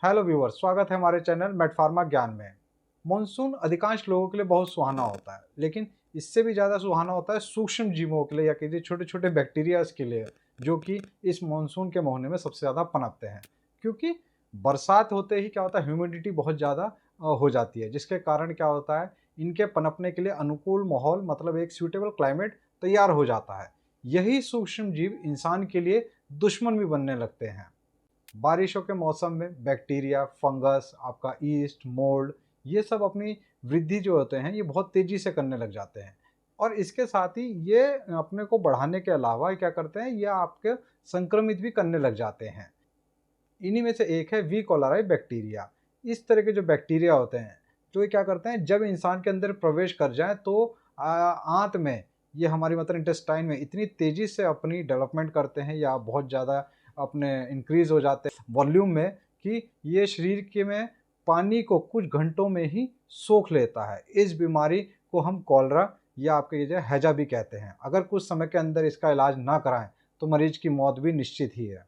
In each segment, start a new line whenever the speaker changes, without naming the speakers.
Hello viewers, स्वागत है हमारे चैनल मेडफार्मा ज्ञान में। मॉनसून अधिकांश लोगों के लिए बहुत सुहाना होता है, लेकिन इससे भी ज़्यादा सुहाना होता है सूक्ष्म जीवों के लिए या कहिए छोटे छोटे बैक्टीरियाज के लिए, जो कि इस मॉनसून के महीने में सबसे ज़्यादा पनपते हैं। क्योंकि बरसात होते ही क्या होता है, ह्यूमिडिटी बहुत ज़्यादा हो जाती है, जिसके कारण क्या होता है, इनके पनपने के लिए अनुकूल माहौल मतलब एक सूटेबल क्लाइमेट तैयार हो जाता है। यही सूक्ष्म जीव इंसान के लिए दुश्मन भी बनने लगते हैं। बारिशों के मौसम में बैक्टीरिया, फंगस, आपका ईस्ट, मोल्ड, ये सब अपनी वृद्धि जो होते हैं ये बहुत तेज़ी से करने लग जाते हैं। और इसके साथ ही ये अपने को बढ़ाने के अलावा क्या करते हैं, ये आपके संक्रमित भी करने लग जाते हैं। इन्हीं में से एक है वी कोलाराई बैक्टीरिया। इस तरह के जो बैक्टीरिया होते हैं, तो ये क्या करते हैं, जब इंसान के अंदर प्रवेश कर जाए तो आंत में, ये हमारी मतलब इंटेस्टाइन में इतनी तेज़ी से अपनी डेवलपमेंट करते हैं या बहुत ज़्यादा अपने इंक्रीज़ हो जाते हैं वॉल्यूम में, कि ये शरीर के में पानी को कुछ घंटों में ही सोख लेता है। इस बीमारी को हम कॉलरा या आपके ये जो हैजा भी कहते हैं। अगर कुछ समय के अंदर इसका इलाज ना कराएं तो मरीज की मौत भी निश्चित ही है।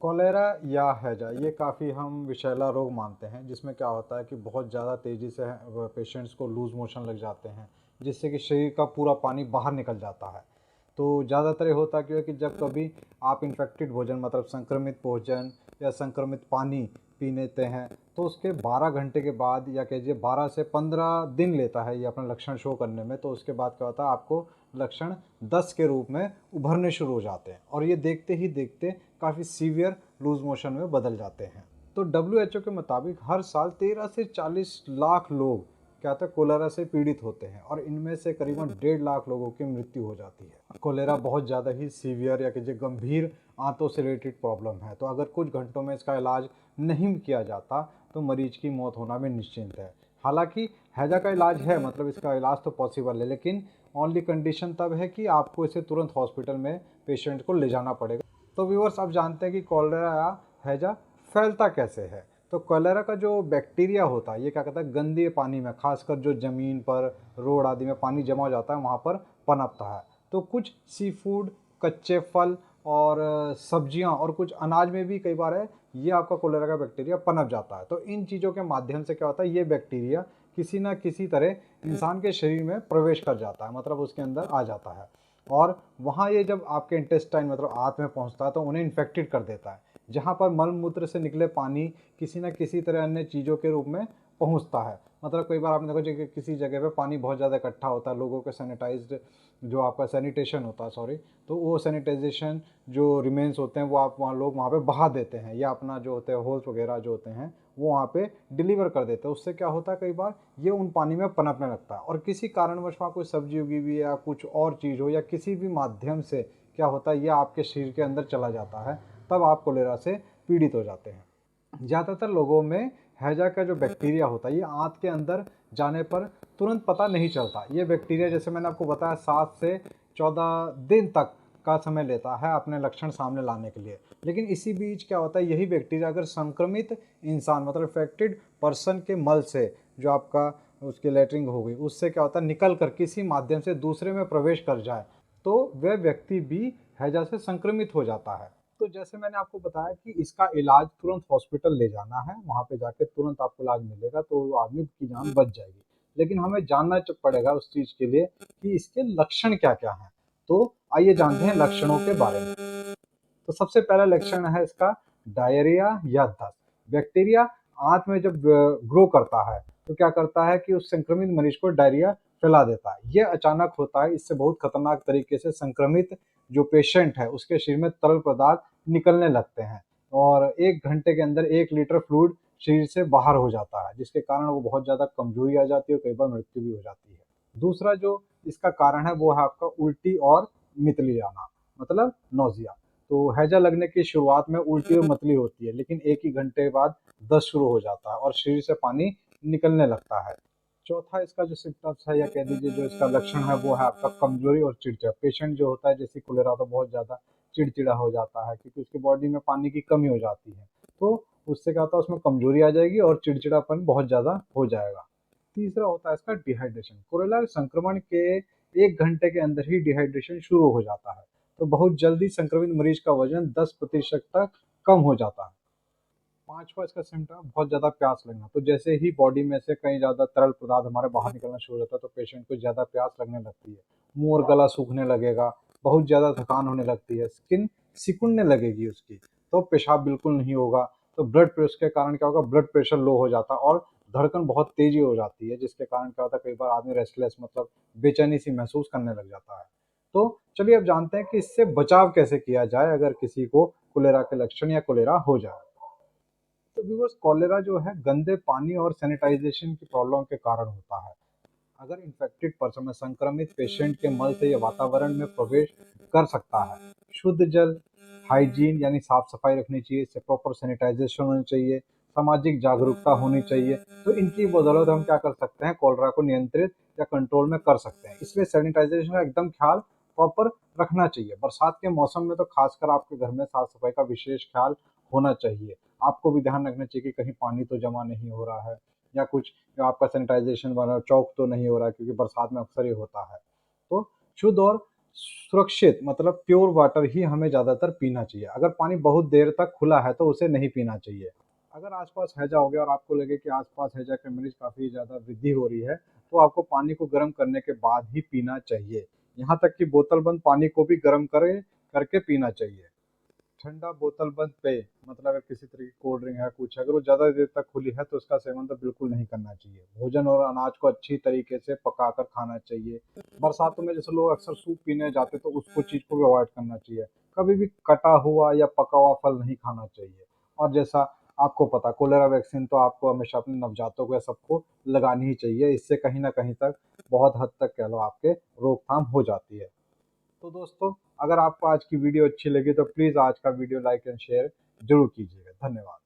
कॉलेरा या हैजा ये काफ़ी हम विषैला रोग मानते हैं, जिसमें क्या होता है कि बहुत ज़्यादा तेज़ी से पेशेंट्स को लूज़ मोशन लग जाते हैं, जिससे कि शरीर का पूरा पानी बाहर निकल जाता है। तो ज़्यादातर ये होता क्यों है कि जब कभी आप इन्फेक्टेड भोजन मतलब संक्रमित भोजन या संक्रमित पानी पी लेते हैं, तो उसके 12 घंटे के बाद या कहिए 12 से 15 दिन लेता है ये अपना लक्षण शो करने में। तो उसके बाद क्या होता है, आपको लक्षण दस्त के रूप में उभरने शुरू हो जाते हैं और ये देखते ही देखते काफ़ी सीवियर लूज मोशन में बदल जाते हैं। तो डब्ल्यूएचओ के मुताबिक हर साल 13 से 40 लाख लोग क्या होता है कोलेरा से पीड़ित होते हैं और इनमें से करीबन 1.5 लाख लोगों की मृत्यु हो जाती है। कोलेरा बहुत ज़्यादा ही सीवियर या कि जो गंभीर आंतों से रिलेटेड प्रॉब्लम है, तो अगर कुछ घंटों में इसका इलाज नहीं किया जाता तो मरीज की मौत होना भी निश्चिंत है। हालांकि हैजा का इलाज है, मतलब इसका इलाज तो पॉसिबल है, लेकिन ओनली कंडीशन तब है कि आपको इसे तुरंत हॉस्पिटल में पेशेंट को ले जाना पड़ेगा। तो व्यूअर्स, आप जानते हैं कि कॉलेरा या हैजा फैलता कैसे है। तो कॉलेरा का जो बैक्टीरिया होता है ये क्या करता है, गंदे पानी में, खासकर जो ज़मीन पर, रोड आदि में पानी जमा हो जाता है वहाँ पर पनपता है। तो कुछ सी फूड, कच्चे फल और सब्जियां और कुछ अनाज में भी कई बार है ये आपका कोलेरा का बैक्टीरिया पनप जाता है। तो इन चीज़ों के माध्यम से क्या होता है, ये बैक्टीरिया किसी ना किसी तरह इंसान के शरीर में प्रवेश कर जाता है, मतलब उसके अंदर आ जाता है। और वहाँ ये जब आपके इंटेस्टाइन मतलब आंत में पहुँचता है तो उन्हें इन्फेक्टेड कर देता है, जहाँ पर मल मूत्र से निकले पानी किसी न किसी तरह अन्य चीज़ों के रूप में पहुँचता है। मतलब कई बार आपने देखा कि किसी जगह पे पानी बहुत ज़्यादा इकट्ठा होता है, लोगों के सैनिटाइज्ड जो आपका सैनिटेशन होता है, सॉरी, तो वो सैनिटाइजेशन जो रिमेन्स होते हैं वो आप वहाँ लोग वहाँ पे बहा देते हैं, या अपना जो होते हैं होल्स वगैरह जो होते हैं वो वहाँ पे डिलीवर कर देते हैं। उससे क्या होता है, कई बार ये उन पानी में पनपने लगता है और किसी कारणवश वहाँ कोई सब्जी उगी हुई या कुछ और चीज़ हो या किसी भी माध्यम से क्या होता है ये आपके शरीर के अंदर चला जाता है, तब आप कोलेरा से पीड़ित हो जाते हैं। ज़्यादातर लोगों में हैजा का जो बैक्टीरिया होता है ये आंत के अंदर जाने पर तुरंत पता नहीं चलता। ये बैक्टीरिया जैसे मैंने आपको बताया 7 से 14 दिन तक का समय लेता है अपने लक्षण सामने लाने के लिए। लेकिन इसी बीच क्या होता है, यही बैक्टीरिया अगर संक्रमित इंसान मतलब इन्फेक्टेड पर्सन के मल से, जो आपका उसकी लेटरिंग हो गई, उससे क्या होता है निकल कर किसी माध्यम से दूसरे में प्रवेश कर जाए तो वह व्यक्ति भी हैजा से संक्रमित हो जाता है। तो जैसे मैंने आपको बताया कि इसका इलाज तुरंत हॉस्पिटल ले जाना है, वहाँ पे जाके तुरंत आपको इलाज मिलेगा तो वो आदमी की जान बच जाएगी। लेकिन हमें जानना पड़ेगा उस चीज़ के लिए कि इसके लक्षण क्या-क्या हैं। तो आइए जानते हैं लक्षणों के बारे में। तो सबसे पहला लक्षण है इसका डायरिया या दस्त। बैक्टीरिया आंत में जब ग्रो करता है तो क्या करता है कि उस संक्रमित मरीज को डायरिया फैला देता है। ये अचानक होता है, इससे बहुत खतरनाक तरीके से संक्रमित जो पेशेंट है उसके शरीर में तरल पदार्थ निकलने लगते हैं और 1 घंटे के अंदर 1 लीटर फ्लूइड शरीर से बाहर हो जाता है, जिसके कारण वो बहुत ज़्यादा कमजोरी आ जाती है और कई बार मृत्यु भी हो जाती है। दूसरा जो इसका कारण है वो है आपका उल्टी और मितली आना, मतलब नोजिया। तो हैजा लगने की शुरुआत में उल्टी और मतली होती है, लेकिन 1 ही घंटे बाद दस्त शुरू हो जाता है और शरीर से पानी निकलने लगता है। चौथा इसका जो सिम्टम्स है या कह दीजिए जो इसका लक्षण है वो है आपका कमजोरी और चिड़चिड़ा। पेशेंट जो होता है जैसे कोलेरा तो बहुत ज़्यादा चिड़चिड़ा हो जाता है क्योंकि उसकी बॉडी में पानी की कमी हो जाती है। तो उससे क्या होता है, उसमें कमजोरी आ जाएगी और चिड़चिड़ापन बहुत ज़्यादा हो जाएगा। तीसरा होता है इसका डिहाइड्रेशन। कोलेरा संक्रमण के 1 घंटे के अंदर ही डिहाइड्रेशन शुरू हो जाता है, तो बहुत जल्दी संक्रमित मरीज का वजन 10% तक कम हो जाता है। पांचवा इसका सिम्टम बहुत ज़्यादा प्यास लगना। तो जैसे ही बॉडी में से कई ज़्यादा तरल पदार्थ हमारे बाहर निकलना शुरू हो जाता है तो पेशेंट को ज़्यादा प्यास लगने लगती है, मुंह और गला सूखने लगेगा, बहुत ज़्यादा थकान होने लगती है, स्किन सिकुड़ने लगेगी उसकी, तो पेशाब बिल्कुल नहीं होगा। तो ब्लड प्रेशर के कारण क्या होगा, ब्लड प्रेशर लो हो जाता है और धड़कन बहुत तेजी हो जाती है, जिसके कारण क्या होता है कई बार आदमी रेस्टलेस मतलब बेचैनी सी महसूस करने लग जाता है। तो चलिए अब जानते हैं कि इससे बचाव कैसे किया जाए अगर किसी को कोलेरा के लक्षण या कोलेरा हो जाए। तो व्यूअर्स, कोलेरा जो है गंदे पानी और सैनिटाइजेशन की प्रॉब्लम के कारण होता है। अगर इन्फेक्टेड पर्सन में संक्रमित पेशेंट के मल से यह वातावरण में प्रवेश कर सकता है। शुद्ध जल, हाइजीन यानी साफ सफाई रखनी चाहिए, इससे प्रॉपर सैनिटाइजेशन होनी चाहिए, सामाजिक जागरूकता होनी चाहिए। तो इनकी बदौलत हम क्या कर सकते हैं, कोलेरा को नियंत्रित या कंट्रोल में कर सकते हैं। इसलिए सैनिटाइजेशन का एकदम ख्याल प्रॉपर रखना चाहिए। बरसात के मौसम में तो खासकर आपके घर में साफ सफाई का विशेष ख्याल होना चाहिए। आपको भी ध्यान रखना चाहिए कि कहीं पानी तो जमा नहीं हो रहा है या कुछ जो आपका सैनिटाइजेशन वाला चौक तो नहीं हो रहा है, क्योंकि बरसात में अक्सर ये होता है। तो शुद्ध और सुरक्षित मतलब प्योर वाटर ही हमें ज़्यादातर पीना चाहिए। अगर पानी बहुत देर तक खुला है तो उसे नहीं पीना चाहिए। अगर आसपास हैजा हो गया और आपको लगे कि आसपास हैजा के मरीज काफ़ी ज़्यादा वृद्धि हो रही है, तो आपको पानी को गर्म करने के बाद ही पीना चाहिए। यहाँ तक कि बोतल बंद पानी को भी गर्म करके पीना चाहिए। ठंडा बोतल बंद पेय मतलब अगर किसी तरह की कोल्ड ड्रिंक है, कुछ है, अगर वो ज़्यादा देर तक खुली है तो उसका सेवन तो बिल्कुल नहीं करना चाहिए। भोजन और अनाज को अच्छी तरीके से पकाकर खाना चाहिए। बरसातों में जैसे लोग अक्सर सूप पीने जाते तो उसको चीज़ को भी अवॉइड करना चाहिए। कभी भी कटा हुआ या पका हुआ फल नहीं खाना चाहिए। और जैसा आपको पता, कोलेरा वैक्सीन तो आपको हमेशा अपने नवजातों को या सबको लगानी ही चाहिए। इससे कहीं ना कहीं तक बहुत हद तक कह लो आपके रोकथाम हो जाती है। तो दोस्तों, अगर आपको आज की वीडियो अच्छी लगी तो प्लीज़ आज का वीडियो लाइक एंड शेयर जरूर कीजिएगा। धन्यवाद।